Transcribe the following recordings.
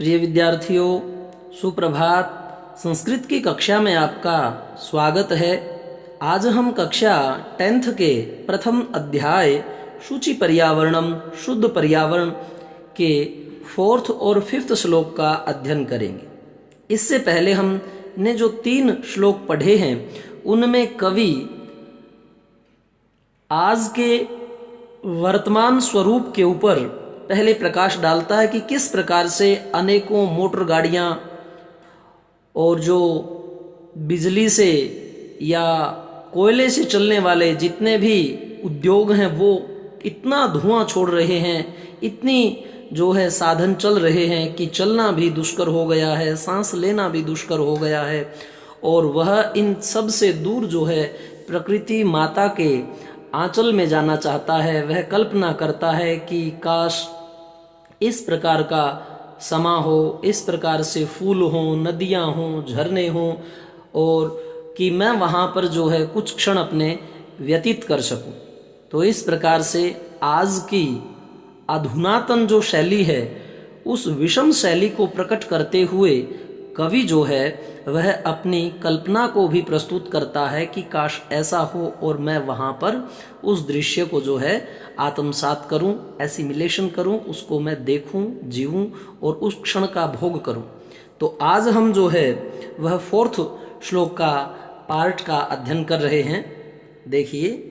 प्रिय विद्यार्थियों, सुप्रभात। संस्कृत की कक्षा में आपका स्वागत है। आज हम कक्षा 10th के प्रथम अध्याय शुचि पर्यावरणम शुद्ध पर्यावरण के 4th और 5th श्लोक का अध्ययन करेंगे। इससे पहले हमने जो 3 श्लोक पढ़े हैं उनमें कवि आज के वर्तमान स्वरूप के ऊपर पहले प्रकाश डालता है कि किस प्रकार से अनेकों मोटर गाड़ियां और जो बिजली से या कोयले से चलने वाले जितने भी उद्योग हैं वो इतना धुआं छोड़ रहे हैं, इतनी जो है साधन चल रहे हैं कि चलना भी दुष्कर हो गया है, सांस लेना भी दुष्कर हो गया है। और वह इन सब से दूर जो है प्रकृति माता के आंचल में जाना चाहता है। वह कल्पना करता है कि काश इस प्रकार का समा हो, इस प्रकार से फूल हों, नदियां हों, झरने हों और कि मैं वहाँ पर जो है कुछ क्षण अपने व्यतीत कर सकूं। तो इस प्रकार से आज की अधुनातन जो शैली है उस विषम शैली को प्रकट करते हुए कवि जो है वह अपनी कल्पना को भी प्रस्तुत करता है कि काश ऐसा हो और मैं वहाँ पर उस दृश्य को जो है आत्मसात करूं, एसिमिलेशन करूं, उसको मैं देखूं, जीऊं और उस क्षण का भोग करूं। तो आज हम जो है वह 4th श्लोक का पार्ट का अध्ययन कर रहे हैं। देखिए,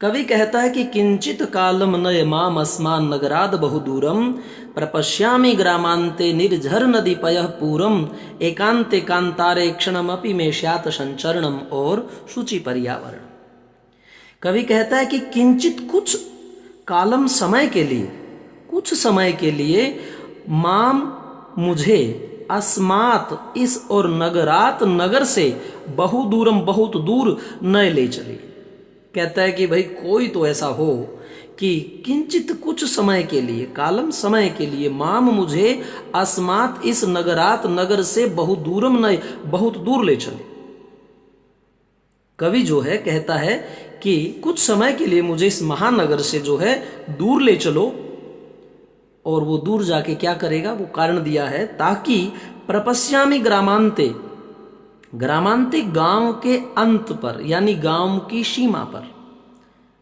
कवि कहता है कि किंचित कालम नय माम अस्मान नगराद बहुदूरम प्रपश्यामि ग्रामांते निर्झर नदी पयः पूरम एकांते कांतारे क्षणमपि में स्यात् संचरणम और शुचि पर्यावरण। कवि कहता है कि किंचित कुछ कालम समय के लिए, कुछ समय के लिए माम मुझे अस्मात इस और नगरात नगर से बहुदूरम बहुत दूर न ले चलिए। कहता है कि भाई कोई तो ऐसा हो कि किंचित कुछ समय के लिए, कालम समय के लिए, माम मुझे अस्मात इस नगरात नगर से बहुदूरम न बहुत दूर ले चले। कवि जो है कहता है कि कुछ समय के लिए मुझे इस महानगर से जो है दूर ले चलो। और वो दूर जाके क्या करेगा, वो कारण दिया है, ताकि प्रपश्यामि ग्रामांते, ग्रामांते गांव के अंत पर यानी गांव की सीमा पर,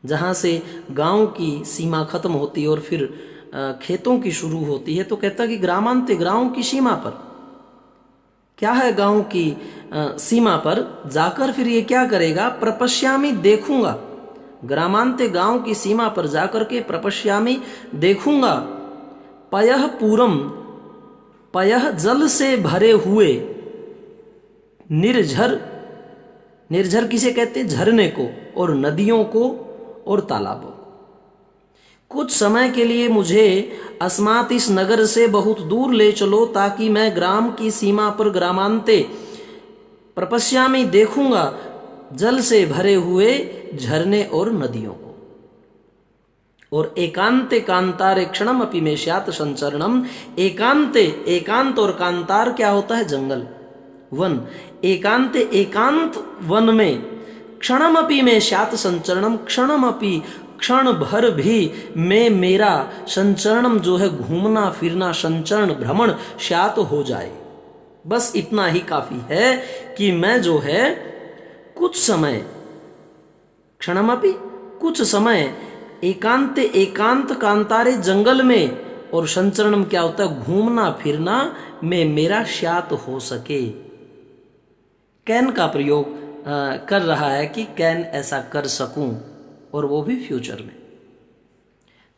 जहां से गांव की सीमा खत्म होती है और फिर खेतों की शुरू होती है। तो कहता है कि ग्रामांते, गांव की सीमा पर क्या है, गांव की सीमा पर जाकर फिर ये क्या करेगा, प्रपश्यामि देखूंगा। ग्रामांते गांव की सीमा पर जाकर के प्रपश्यामि देखूंगा, पयः पूरम, पयः जल से भरे हुए, निर्झर, निर्झर किसे कहते हैं, झरने को, और नदियों को और तालाबों को। कुछ समय के लिए मुझे अस्मात इस नगर से बहुत दूर ले चलो ताकि मैं ग्राम की सीमा पर ग्रामांते प्रपश्यामि देखूंगा जल से भरे हुए झरने और नदियों को। और एकांते कांतारे क्षणम अपि में स्यात् संचरणम। एकांते, एकांत और कांतार क्या होता है, जंगल, वन। एकांते, एकांत वन में, क्षणमपि में स्यात् संचरणम, क्षणमपि क्षण भर भी में मेरा संचरणम जो है घूमना फिरना, संचरण भ्रमण स्यात् हो जाए। बस इतना ही काफी है कि मैं जो है कुछ समय, क्षणमपि कुछ समय, एकांते एकांत कांतारे जंगल में, और संचरणम क्या होता है, घूमना फिरना में मेरा स्यात् हो सके। कैन का प्रयोग कर रहा है कि कैन ऐसा कर सकूं, और वो भी फ्यूचर में।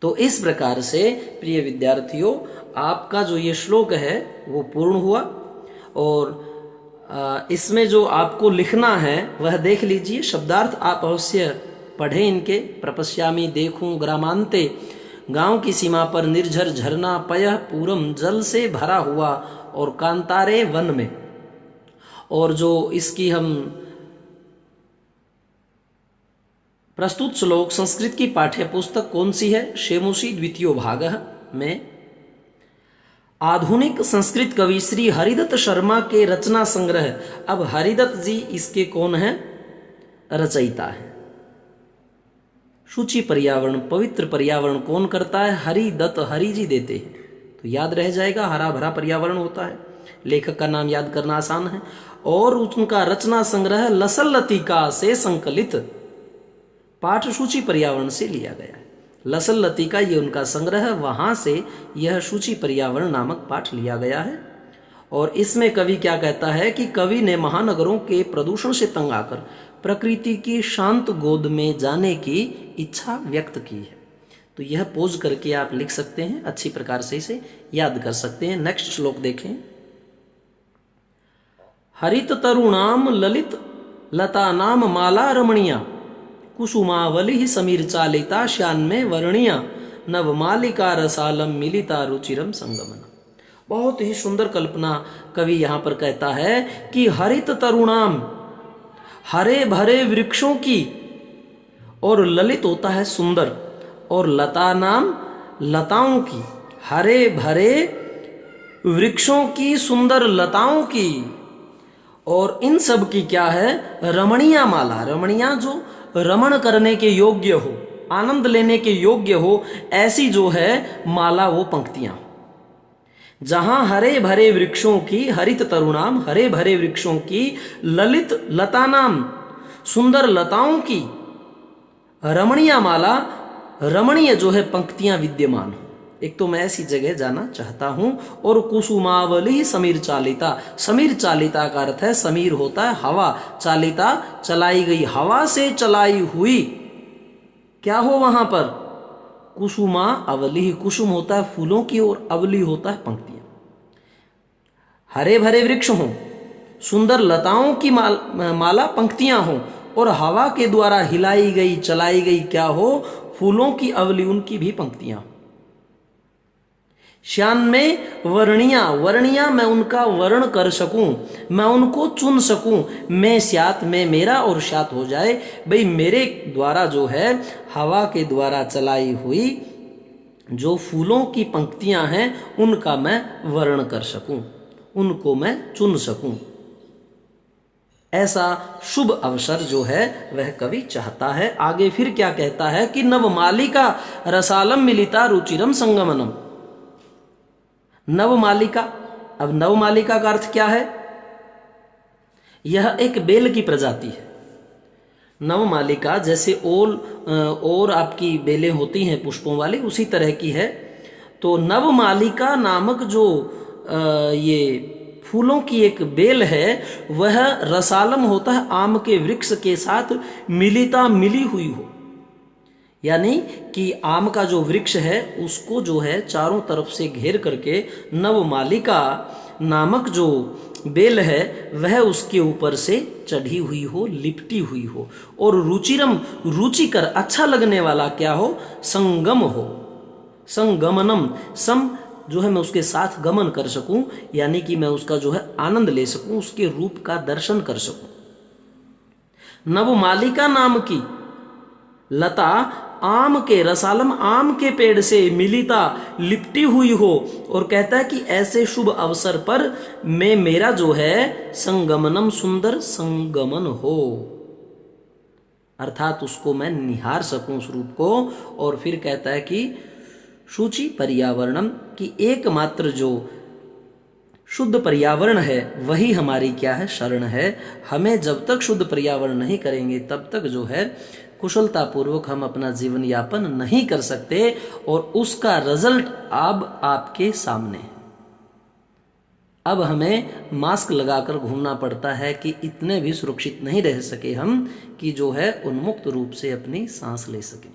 तो इस प्रकार से प्रिय विद्यार्थियों, आपका जो ये श्लोक है वो पूर्ण हुआ। और इसमें जो आपको लिखना है वह देख लीजिए। शब्दार्थ आप अवश्य पढ़ें इनके। प्रपश्यामि देखूं, ग्रामांते गांव की सीमा पर, निर्झर झरना, पयः पूरम जल से भरा हुआ, और कांतारे वन में। और जो इसकी हम प्रस्तुत श्लोक संस्कृत की पाठ्य पुस्तक कौन सी है, शेमुषी द्वितीयो भागः में आधुनिक संस्कृत कवि श्री हरिदत्त शर्मा के रचना संग्रह। अब हरिदत्त जी इसके कौन है, रचयिता है। शुचि पर्यावरण, पवित्र पर्यावरण कौन करता है, हरिदत्त, हरि जी देते हैं। तो याद रह जाएगा, हरा भरा पर्यावरण होता है। लेखक का नाम याद करना आसान है। और उनका रचना संग्रह लसल लतिका से संकलित पाठ सूची पर्यावरण से लिया गया है। लसल लतिका ये उनका संग्रह है, वहां से यह सूची पर्यावरण नामक पाठ लिया गया है। और इसमें कवि क्या कहता है कि कवि ने महानगरों के प्रदूषण से तंग आकर प्रकृति की शांत गोद में जाने की इच्छा व्यक्त की है। तो यह पोज करके आप लिख सकते हैं, अच्छी प्रकार से इसे याद कर सकते हैं। नेक्स्ट श्लोक देखें। हरित तरुणाम ललित लता नाम माला रमणीया कुसुमावली समीर चालिता श्यान्मे वर्णिया नवमालिका रसालम मिलिता रुचिरम संगमना। बहुत ही सुंदर कल्पना कवि यहाँ पर कहता है कि हरित तरुणाम, हरे भरे वृक्षों की, और ललित होता है सुंदर, और लता नाम लताओं की, हरे भरे वृक्षों की, सुंदर लताओं की, और इन सब की क्या है, रमणीया माला। रमणीया जो रमण करने के योग्य हो, आनंद लेने के योग्य हो, ऐसी जो है माला, वो पंक्तियां। जहां हरे भरे वृक्षों की, हरित तरुणाम, हरे भरे वृक्षों की, ललित लता नाम, सुंदर लताओं की, रमणीय माला, रमणीय जो है पंक्तियां विद्यमान। एक तो मैं ऐसी जगह जाना चाहता हूं। और कुसुमावली समीर चालिता, समीर चालिता का अर्थ है, समीर होता है हवा, चालिता चलाई गई, हवा से चलाई हुई, क्या हो वहां पर, कुसुमा अवली, कुसुम होता है फूलों की और अवली होता है पंक्तियां। हरे भरे वृक्ष हों, सुंदर लताओं की माला पंक्तियां हों, और हवा के द्वारा हिलाई गई, चलाई गई क्या हो, फूलों की अवली, उनकी भी पंक्तियां। श्यान में वर्णिया, वर्णिया मैं उनका वर्ण कर सकूं, मैं उनको चुन सकूं, मैं स्यात, मैं मेरा और स्यात हो जाए, भाई मेरे द्वारा जो है हवा के द्वारा चलाई हुई जो फूलों की पंक्तियां हैं उनका मैं वर्ण कर सकूं, उनको मैं चुन सकूं। ऐसा शुभ अवसर जो है वह कवि चाहता है। आगे फिर क्या कहता है कि नवमालिका रसालम मिलिता रुचिरम संगमनम। नवमालिका, अब नवमालिका का अर्थ क्या है, यह एक बेल की प्रजाति है। नवमालिका जैसे ओल और आपकी बेलें होती हैं पुष्पों वाली, उसी तरह की है। तो नवमालिका नामक जो ये फूलों की एक बेल है, वह रसालम होता है आम के वृक्ष के साथ मिलिता, मिली हुई हो। यानी कि आम का जो वृक्ष है उसको जो है चारों तरफ से घेर करके नवमालिका नामक जो बेल है वह उसके ऊपर से चढ़ी हुई हो, लिपटी हुई हो। और रुचिरम, रुचिकर, अच्छा लगने वाला क्या हो, संगम हो, संगमनम, सम जो है मैं उसके साथ गमन कर सकूं, यानी कि मैं उसका जो है आनंद ले सकूं, उसके रूप का दर्शन कर सकूं। नवमालिका नाम की लता आम के, रसालम आम के पेड़ से मिलिता, लिपटी हुई हो। और कहता है कि ऐसे शुभ अवसर पर मैं, मेरा जो है संगमनम, सुंदर संगमन हो, अर्थात उसको मैं निहार सकूं उस रूप को। और फिर कहता है कि शुचि पर्यावरणम, की एकमात्र जो शुद्ध पर्यावरण है वही हमारी क्या है, शरण है। हमें जब तक शुद्ध पर्यावरण नहीं करेंगे तब तक जो है कुशलता पूर्वक हम अपना जीवन यापन नहीं कर सकते। और उसका रिजल्ट अब आपके सामने है। अब हमें मास्क लगाकर घूमना पड़ता है कि इतने भी सुरक्षित नहीं रह सके हम कि जो है उन्मुक्त रूप से अपनी सांस ले सकें।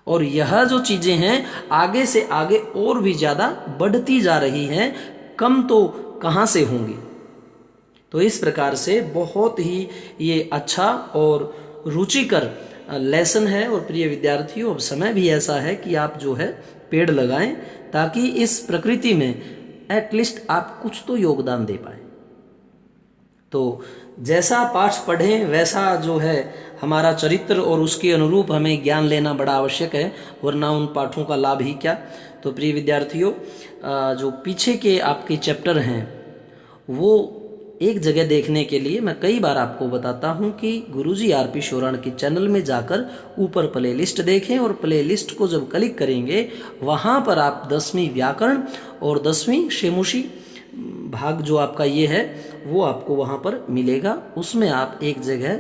और यह जो चीजें हैं आगे से आगे और भी ज्यादा बढ़ती जा रही हैं, कम तो कहां से होंगी। तो इस प्रकार से बहुत ही ये अच्छा और रुचिकर लेसन है। और प्रिय विद्यार्थियों, अब समय भी ऐसा है कि आप जो है पेड़ लगाएं, ताकि इस प्रकृति में एटलीस्ट आप कुछ तो योगदान दे पाए। तो जैसा पाठ पढ़ें वैसा जो है हमारा चरित्र और उसके अनुरूप हमें ज्ञान लेना बड़ा आवश्यक है, वरना उन पाठों का लाभ ही क्या। तो प्रिय विद्यार्थियों, जो पीछे के आपके चैप्टर हैं वो एक जगह देखने के लिए मैं कई बार आपको बताता हूं कि गुरुजी आरपी शोरण के चैनल में जाकर ऊपर प्लेलिस्ट देखें, और प्लेलिस्ट को जब क्लिक करेंगे वहां पर आप 10वीं व्याकरण और 10वीं शेमुशी भाग जो आपका ये है वो आपको वहां पर मिलेगा। उसमें आप एक जगह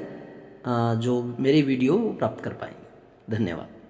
जो मेरी वीडियो प्राप्त कर पाएंगे। धन्यवाद।